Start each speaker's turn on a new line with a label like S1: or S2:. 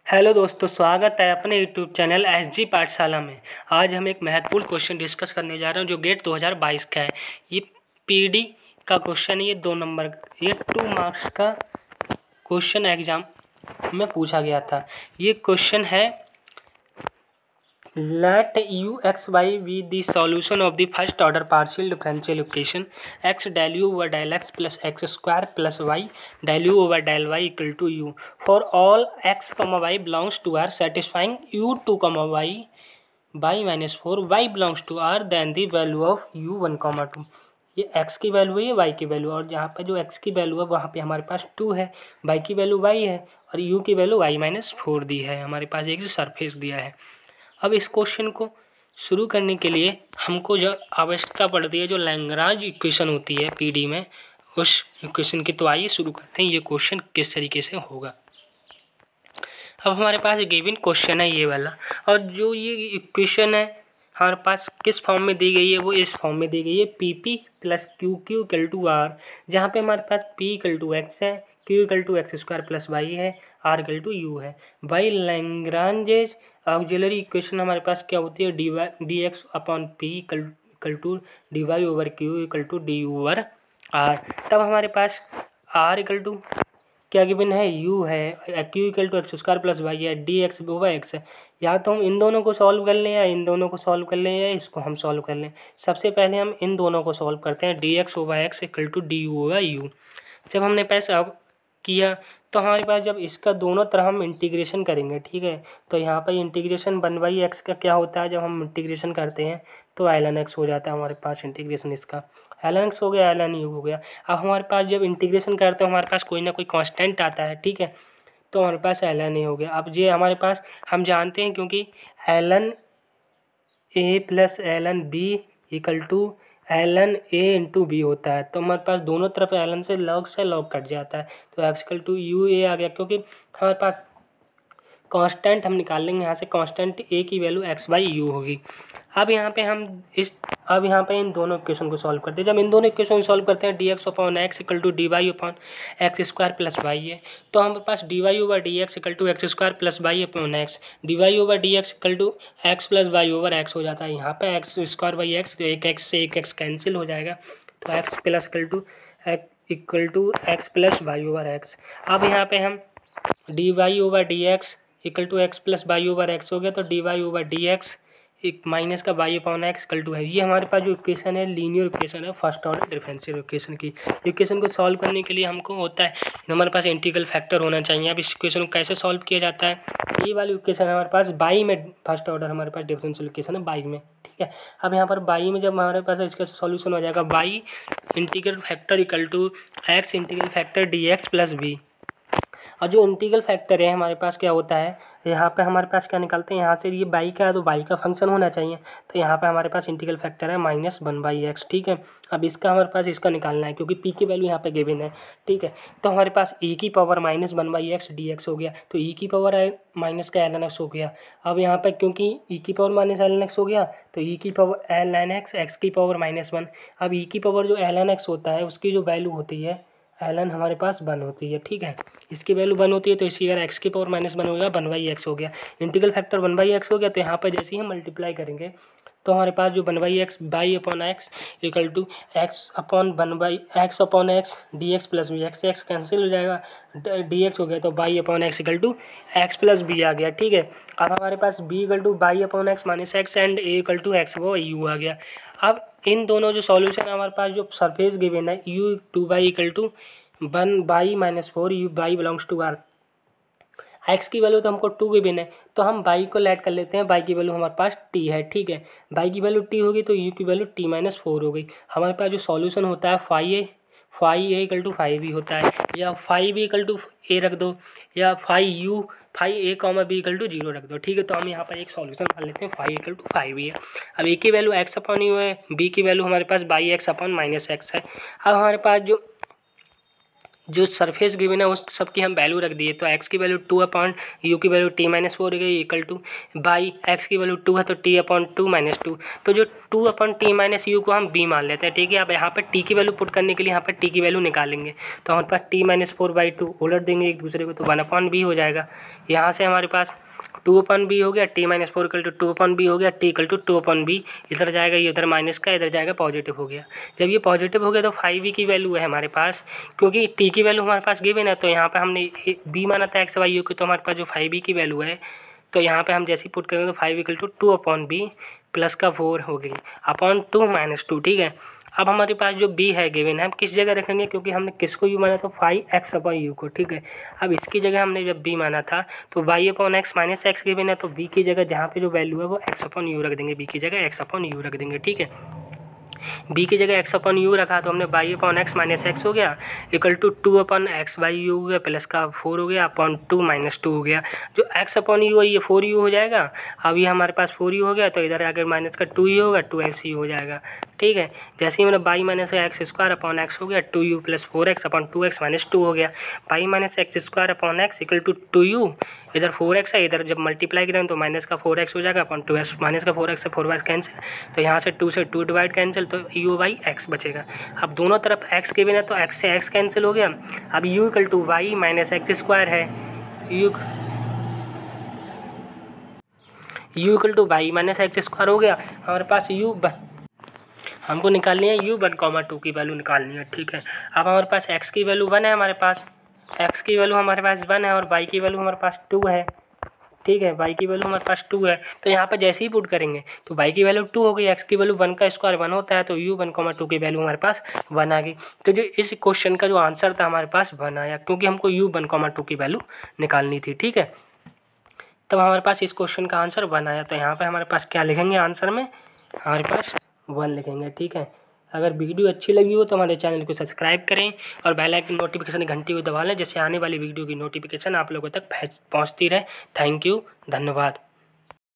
S1: Hello दोस्तों, स्वागत है अपने यूट्यूब चैनल एसजी पाठशाला में। आज हम एक महत्वपूर्ण क्वेश्चन डिस्कस करने जा रहे हैं जो गेट 2022 का है। ये पीडी का क्वेश्चन है। ये 2 नंबर, ये 2 मार्क्स का क्वेश्चन एग्जाम में पूछा गया था। ये क्वेश्चन है, let u x y be the solution of the first order partial differential equation x del u over del x plus x square plus y del u over del y equal to u for all x comma y belongs to R satisfying u two comma y by minus 4 y belongs to R then the value of u 1, 2। ये x की value है, ये y की value, और जहाँ पे जो x की वैल्यू है वहाँ पे हमारे पास 2 है, y की वैल्यू y है और u की वैल्यू y-4 दी है। हमारे पास एक जो सरफेस दिया है। अब इस क्वेश्चन को शुरू करने के लिए हमको जो आवश्यकता पड़ती है, जो लैग्रांज इक्वेशन होती है पीडी में, उस इक्वेशन की। तो आइए शुरू करते हैं ये क्वेश्चन किस तरीके से होगा। अब हमारे पास गिवन क्वेश्चन है ये वाला, और जो ये इक्वेशन है हमारे पास किस फॉर्म में दी गई है, वो इस फॉर्म में दी गई है, P P plus Q Q equal to R, जहाँ पे हमारे पास पी इक्वल टू एक्स है, Q equal to x square plus Y है, आर इक्वल टू यू है। बाई लैग्रांजेस ऑक्सिलरी इक्वेशन हमारे पास क्या होती है, D x upon P equal to D Y over Q equal to D U over R. तब हमारे पास आर इक्वल टू क्या गिवन है, u है, Q equal to x square plus Y है, डी एक्स ओवर एक्स है। या तो हम इन दोनों को सॉल्व कर लें या इन दोनों को सॉल्व कर लें या इसको हम सॉल्व कर लें। सबसे पहले हम इन दोनों को सॉल्व करते हैं, D X over X equal to D U over U. जब हमने पैसा किया तो हमारे पास जब इसका दोनों तरफ हम इंटीग्रेशन करेंगे, ठीक है, तो यहाँ पर इंटीग्रेशन 1/x का क्या होता है, जब हम इंटीग्रेशन करते हैं तो ln x हो जाता है हमारे पास इंटीग्रेशन इसका, ln x हो गया, ln u हो गया। अब हमारे पास जब इंटीग्रेशन करते हैं हमारे पास कोई ना कोई कांस्टेंट आता है, ठीक है, तो हमारे पास ln a हो गया। अब ये हमारे पास हम जानते हैं क्योंकि ln a plus ln b equal to ln a into B होता है, तो हमारे पास दोनों तरफ ln से लॉग कट जाता है, तो x equal to U A आ गया, क्योंकि हमारे पास कांस्टेंट हम निकाल लेंगे यहाँ से, कांस्टेंट a की वैल्यू x बाई यू होगी। अब यहाँ पे इन दोनों इक्वेशन को सॉल्व करते हैं। जब इन दोनों इक्वेशन को सॉल्व करते हैं, D x upon x equal to D y upon x square plus Y है, तो हमारे पास d Y over D x equal to x square plus y upon x, d Y over D x equal to x plus Y over x हो जाता है। यहाँ पे x square by x, एक एक्स से एक एक्स कैंसिल हो जाएगा, तो x plus equal to x plus Y over X. अब यहाँ पे हम D Y over D x equal to x plus Y over x हो गया, तो D Y over D X एक माइनस का Y upon x equal to है। ये हमारे पास जो इक्वेशन है लीनियर इक्वेशन है, फर्स्ट ऑर्डर डिफरेंशियल इक्वेशन की। इक्वेशन को सॉल्व करने के लिए हमको होता है हमारे पास इंटीग्रल फैक्टर होना चाहिए। अब इस इक्वेशन को कैसे सॉल्व किया जाता है, ये वाली इक्वेशन हमारे पास बाई में, फर्स्ट ऑर्डर हमारे पास डिफरेंशियल इक्वेशन है बाई में, ठीक है। अब यहाँ पर बाई में जब हमारे पास इसका सॉल्यूशन हो जाएगा, by integral factor equal to X integral factor D x plus B. और जो इंटीग्रल फैक्टर है हमारे पास क्या होता है, यहाँ पे हमारे पास क्या निकलते हैं, यहाँ से ये बाई का है तो बाई का फंक्शन होना चाहिए, तो यहाँ पे हमारे पास इंटीग्रल फैक्टर है -1/x, ठीक है। अब इसका हमारे पास इसका निकालना है क्योंकि p की वैल्यू यहाँ पे गिवन है, ठीक है। तो हमारे पास e की पावर -1/x dx हो गया, तो e की पावर माइनस का ln x हो गया। अब यहाँ पे क्योंकि e की पावर -ln x हो गया, तो e की पावर ln x, x की पावर -1। अब e की पावर जो ln x होता है उसकी जो वैल्यू होती है ln हमारे पास 1 होती है, ठीक है। इसकी वैल्यू 1 होती है, तो इसकी अगर x की पावर -1 होगा 1/x हो गया, इंटीग्रल फैक्टर 1/x हो गया। तो यहाँ पर जैसे ही हम मल्टीप्लाई करेंगे तो हमारे पास जो 1/x by upon x equal to x upon 1/x upon x d x plus b, x x cancel हो जाएगा, डी एक्स हो गया, तो by upon x equal to x plus b आ गया, ठीक है। अब हमारे पास b equal to by upon x minus x and a equal to x वो यू आ गया। अब इन दोनों जो सॉल्यूशन है हमारे पास जो सरफेस गिवन है u 2/, equal to 1/-4 U by belongs to R. एक्स की वैल्यू तो हमको 2 गिवन है, तो हम बाई को ऐड कर लेते हैं, बाई की वैल्यू हमारे पास t है, ठीक है। बाई की वैल्यू t होगी तो u की वैल्यू t-4 हो गई। हमारे पास जो सॉल्यूशन होता है phi a equal to 5b होता है, या 5b इक्वल टू a रख दो, या phi a comma b equal to 0 रख दो, ठीक है। तो हम यहाँ पर एक सॉल्यूशन कर लेते हैं, फाई इक्वल टू 5b है। अब a की वैल्यू x अपॉन यू है, b की वैल्यू हमारे पास by x upon minus x है। अब हमारे पास जो जो सरफेस गिवन है उस सब की हम वैल्यू रख दिए। तो x की वैल्यू 2/u की वैल्यू t-4 हो गई इक्वल टू बाई x की वैल्यू 2 है तो t/2 तो जो 2/t-u को हम b मान लेते हैं, ठीक है। अब यहाँ पर t की वैल्यू पुट करने के लिए यहाँ पर t की वैल्यू निकालेंगे, तो हमारे पास t-4/2 उलट देंगे एक दूसरे को, तो 1/b हो जाएगा। यहाँ से हमारे पास 2/b हो गया, t-4 इक्वल टू 2/b हो गया, t इक्वल टू 2/b, इधर जाएगा ये उधर माइनस का, इधर जाएगा पॉजिटिव हो गया। जब ये पॉजिटिव हो गया तो 5v की वैल्यू है हमारे पास, क्योंकि t की वैल्यू हमारे पास गिवन है, तो यहाँ पे हमने b माना था x y u की, तो हमारे पास जो 5v की वैल्यू है, तो यहाँ पे हम जैसे ही पुट करेंगे तो 5 इक्वल टू 2/b प्लस का 4 हो गई अपॉन 2 - 2, ठीक है। अब हमारे पास जो b है गिवन है, हम किस जगह रखेंगे, क्योंकि हमने किसको u माना तो 5x/u को, ठीक है। अब इसकी जगह हमने जब b माना था तो y/x माइनस x गिवन है, तो b की जगह जहाँ पे जो वैल्यू है वो x/u रख देंगे, b की जगह x/u रख देंगे, ठीक है। b की जगह x/u रखा तो हमने y/x माइनस x हो गया इक्वल टू 2/x/u हो गया प्लस का 4 हो गया अपॉन 2 - 2 हो गया। जो x/u है ये 4u हो जाएगा। अब ये हमारे पास 4u हो गया तो इधर आकर माइनस का 2u होगा, 2x हो जाएगा, ठीक है। जैसे ही मैंने by minus X square upon x हो गया 2u plus 4x upon 2x minus 2 हो गया। By minus X square upon x equal to 2u, इधर 4x है, इधर जब मल्टीप्लाई करें तो माइनस का 4x हो जाएगा अपॉन 2x, माइनस का 4x से 4y कैंसिल, तो यहाँ से 2 से 2 डिवाइड कैंसिल, तो u/x बचेगा। अब दोनों तरफ x के बिना तो x से x कैंसिल हो गया। अब u equal to Y minus X square है, u equal to Y minus X square हो गया। हमारे पास हमको निकालनी है u1,2 की वैल्यू निकालनी है, ठीक है। अब हमारे पास x की वैल्यू 1 है, हमारे पास x की वैल्यू हमारे पास 1 है और y की वैल्यू हमारे पास 2 है, ठीक है। y की वैल्यू हमारे पास 2 है, तो यहाँ पर जैसे ही पुट करेंगे तो y की वैल्यू 2 हो गई, x की वैल्यू 1 का स्क्वायर 1 होता है, तो u1,2 की वैल्यू हमारे पास 1 आ गई। तो जो इस क्वेश्चन का जो आंसर था हमारे पास 1 आया, क्योंकि हमको u1,2 की वैल्यू निकालनी थी, ठीक है। तब हमारे पास इस क्वेश्चन का आंसर 1 आया। तो यहाँ पर हमारे पास क्या लिखेंगे आंसर में, हमारे पास 1 लिखेंगे, ठीक है। अगर वीडियो अच्छी लगी हो तो हमारे चैनल को सब्सक्राइब करें और बेल आइकन नोटिफिकेशन घंटी को दबा लें, जिससे आने वाली वीडियो की नोटिफिकेशन आप लोगों तक पहुंचती रहे। थैंक यू, धन्यवाद।